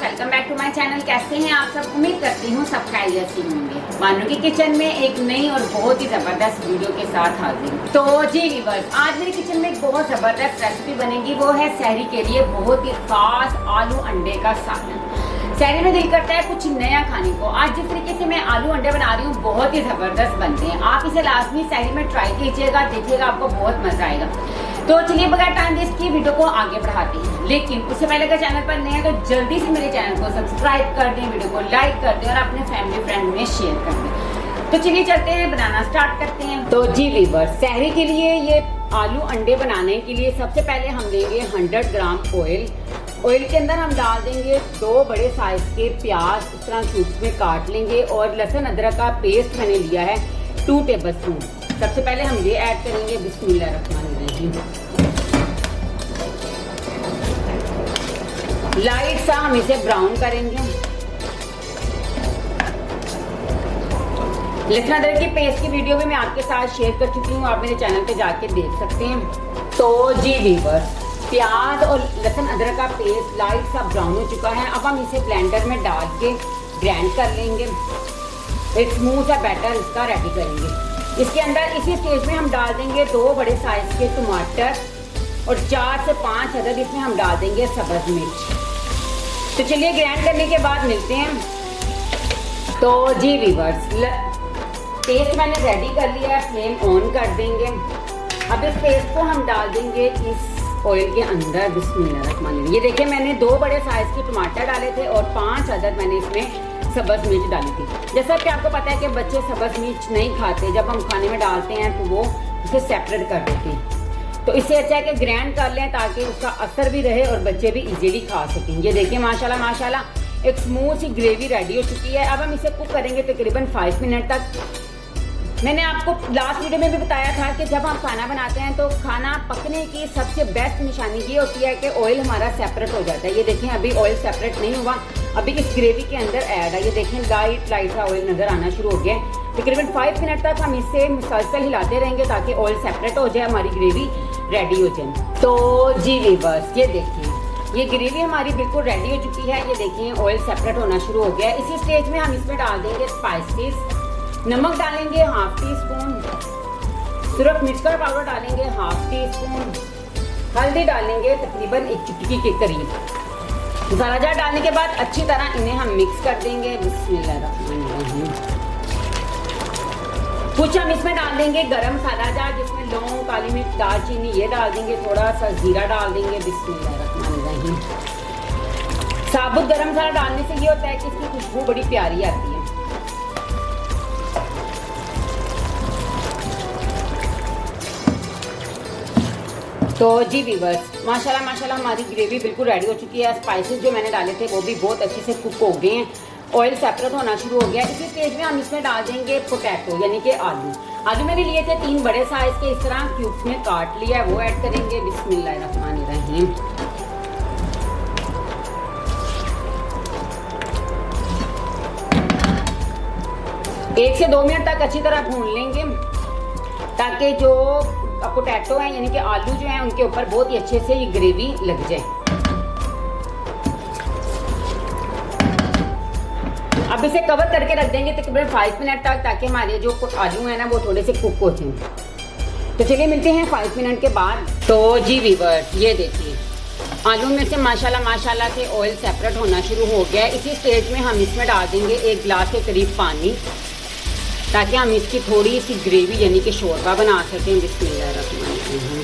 Welcome back to my channel. कैसे हैं आप सब? उम्मीद करती हूँ सब खैरियत से होंगे। मानो की किचन में एक नई और बहुत ही जबरदस्त वीडियो के साथ हाजिर। तो जी व्यूअर्स, आज मेरी किचन में एक बहुत जबरदस्त रेसिपी बनेगी। वो है सहरी के लिए बहुत ही खास आलू अंडे का सालन। सहरी में दिल करता है कुछ नया खाने को। आज जिस तरीके से मैं आलू अंडे बना रही हूँ बहुत ही जबरदस्त बनते हैं। आप इसे लाजमी सहरी में ट्राई कीजिएगा, देखिएगा आपको बहुत मजा आएगा। तो चलिए बगैर टाइम वेस्ट किए वीडियो को आगे बढ़ाते हैं। लेकिन उससे पहले अगर चैनल पर नए हैं तो जल्दी से मेरे चैनल को सब्सक्राइब कर दें, वीडियो को लाइक कर दें और अपने फैमिली फ्रेंड में शेयर कर दें। तो चलिए चलते हैं, बनाना स्टार्ट करते हैं। तो जी व्यूअर्स, सहरी के लिए ये आलू अंडे बनाने के लिए सबसे पहले हम लेंगे 100 ग्राम ऑयल। ऑयल के अंदर हम डाल देंगे 2 बड़े साइज के प्याज, इस तरह क्यूब्स में काट लेंगे। और लहसुन अदरक का पेस्ट मैंने लिया है 2 टेबलस्पून। सबसे पहले हम ये ऐड करेंगे, बिस्मिल्लाहिर्रहमानिर्रहीम। लाइट सा हम इसे ब्राउन करेंगे। लहसुन अदरक की पेस्ट की वीडियो भी मैं आपके साथ शेयर कर चुकी हूँ, आप मेरे चैनल पे जाके देख सकते हैं। तो जी व्यूअर्स, प्याज और लहसुन अदरक का पेस्ट लाइट सा ब्राउन हो चुका है। अब हम इसे ब्लेंडर में डाल के ग्राइंड कर लेंगे। एक स्मूथ सा बैटर इसका रेडी करेंगे। इसके अंदर इसी स्टेज में हम डाल देंगे 2 बड़े साइज के टमाटर और 4 से 5 अदद इसमें हम डाल देंगे सब्ज मिर्च। तो चलिए ग्राइंड करने के बाद मिलते हैं। तो जी व्यूअर्स, पेस्ट मैंने रेडी कर लिया है, फ्लेम ऑन कर देंगे। अब इस पेस्ट को हम डाल देंगे इस ऑयल के अंदर। बिस्मिल्लाहिर्रहमानिर्रहीम। ये देखिए, मैंने 2 बड़े साइज के टमाटर डाले थे और 5 अदद मैंने इसमें सब्ज मिर्च डाली थी। जैसा कि आपको पता है कि बच्चे सब्ज मिर्च नहीं खाते, जब हम खाने में डालते हैं तो वो उसे सेपरेट कर देते हैं। तो इससे अच्छा है कि ग्राइंड कर लें ताकि उसका असर भी रहे और बच्चे भी इजीली खा सकें। ये देखिए माशाल्लाह माशाल्लाह एक स्मूथ सी ग्रेवी रेडी हो चुकी है। अब हम इसे कुक करेंगे तकरीबन 5 मिनट तक। मैंने आपको लास्ट वीडियो में भी बताया था कि जब हम खाना बनाते हैं तो खाना पकने की सबसे बेस्ट निशानी ये होती है कि ऑयल हमारा सेपरेट हो जाता है। ये देखें, अभी ऑयल सेपरेट नहीं हुआ, अभी इस ग्रेवी के अंदर ऐड है। ये देखें, लाइट सा ऑयल नजर आना शुरू हो गया। तकरीबन 5 मिनट तक हम इसे मुसलसल हिलाते रहेंगे ताकि ऑयल सेपरेट हो जाए, हमारी ग्रेवी रेडी हो जाए। तो जी व्यूअर्स, ये देखिए, ये ग्रेवी हमारी बिल्कुल रेडी हो चुकी है। ये देखिए, ऑयल सेपरेट होना शुरू हो गया। इसी स्टेज में हम इसमें डाल देंगे स्पाइसेस। नमक डालेंगे 1/2 टीस्पून, सिर्फ मिर्च का पाउडर डालेंगे 1/2 टीस्पून, हल्दी डालेंगे तकरीबन 1 चुटकी के करीब। मसाला जार डालने के बाद अच्छी तरह इन्हें हम मिक्स कर देंगे। बिस्मिल्लाहिर्रहमानिर्रहीम। कुछ हम इसमें डाल देंगे गरम मसाला जार, जिसमें लौंग, काली मिर्च, दालचीनी ये डाल देंगे। थोड़ा सा जीरा डाल देंगे। बिस्मिल्लाहिर्रहमानिर्रहीम। साबुत गरम मसाला डालने से ये होता है कि इसकी खुशबू बड़ी प्यारी आती है। तो जी व्यूअर्स, माशाल्लाह माशाल्लाह हमारी ग्रेवी बिल्कुल रेडी हो चुकी है। स्पाइसेस जो मैंने डाले थे वो भी बहुत अच्छे से कुक हो गए हैं, ऑयल सेपरेट होना शुरू हो गया। इसी स्टेज में हम इसमें डाल देंगे पोटैटो यानी कि आलू। आलू मैंने लिए थे 3 बड़े साइज के, इस तरह क्यूब्स में काट लिया है, वो ऐड करेंगे। बिस्मिल्लाहिर्रहमानिर्रहीम। एक से 2 मिनट तक अच्छी तरह भून लेंगे ताकि जो पोटैटो है यानी कि आलू जो है उनके ऊपर बहुत ही अच्छे से ये ग्रेवी लग जाए। अब इसे कवर करके रख देंगे तकरीबन 5 मिनट तक ताकि हमारे जो आलू है ना वो थोड़े से कुक हो जाए। तो चलिए मिलते हैं 5 मिनट के बाद। तो जी व्यूअर्स, ये देखिए, आलू में से माशाल्लाह माशाल्लाह से ऑयल सेपरेट होना शुरू हो गया है। इसी स्टेज में हम इसमें डाल देंगे 1 गिलास के करीब पानी ताकि हम इसकी थोड़ी सी ग्रेवी यानी कि शोरबा बना सकें। बिस्मिल्लाहिर्रहमानिर्रहीम।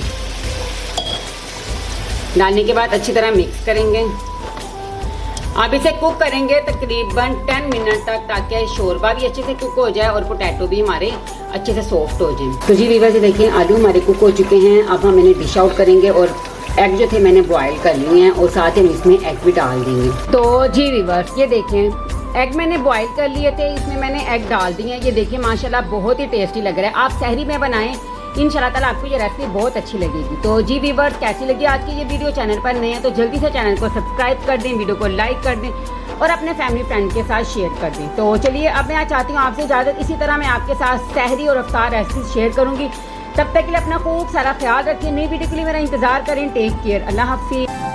डालने के बाद अच्छी तरह मिक्स करेंगे। अब इसे कुक करेंगे तकरीबन 10 मिनट तक ताकि शोरबा भी अच्छे से कुक हो जाए और पोटैटो भी हमारे अच्छे से सॉफ्ट हो जाए। तो जी व्यूअर्स, देखिए आलू हमारे कुक हो चुके हैं। अब हम इन्हें डिश आउट करेंगे और एग जो थे मैंने बॉयल कर लिए हैं और साथ ही हम इसमें एग भी डाल देंगे। तो जी व्यूअर्स, ये देखें, एग मैंने बॉईल कर लिए थे, इसमें मैंने एग डाल दिए हैं। ये देखिए माशाल्लाह बहुत ही टेस्टी लग रहा है। आप सहरी में बनाएं, इंशाल्लाह ताला आपको ये रेसिपी बहुत अच्छी लगेगी। तो जी व्यूअर्स, कैसी लगी आज की ये वीडियो? चैनल पर नए हैं तो जल्दी से चैनल को सब्सक्राइब कर दें, वीडियो को लाइक कर दें और अपने फैमिली फ्रेंड के साथ शेयर कर दें। तो चलिए अब मैं चाहती हूँ आपसे इजाज़त। इसी तरह मैं आपके साथ सहरी और अफ्तार रेसिपी शेयर करूँगी। तब तक के लिए अपना खूब सारा ख्याल रखिए। नई वीडियो के लिए मेरा इंतजार करें। Take care. अल्लाह हाफिज़।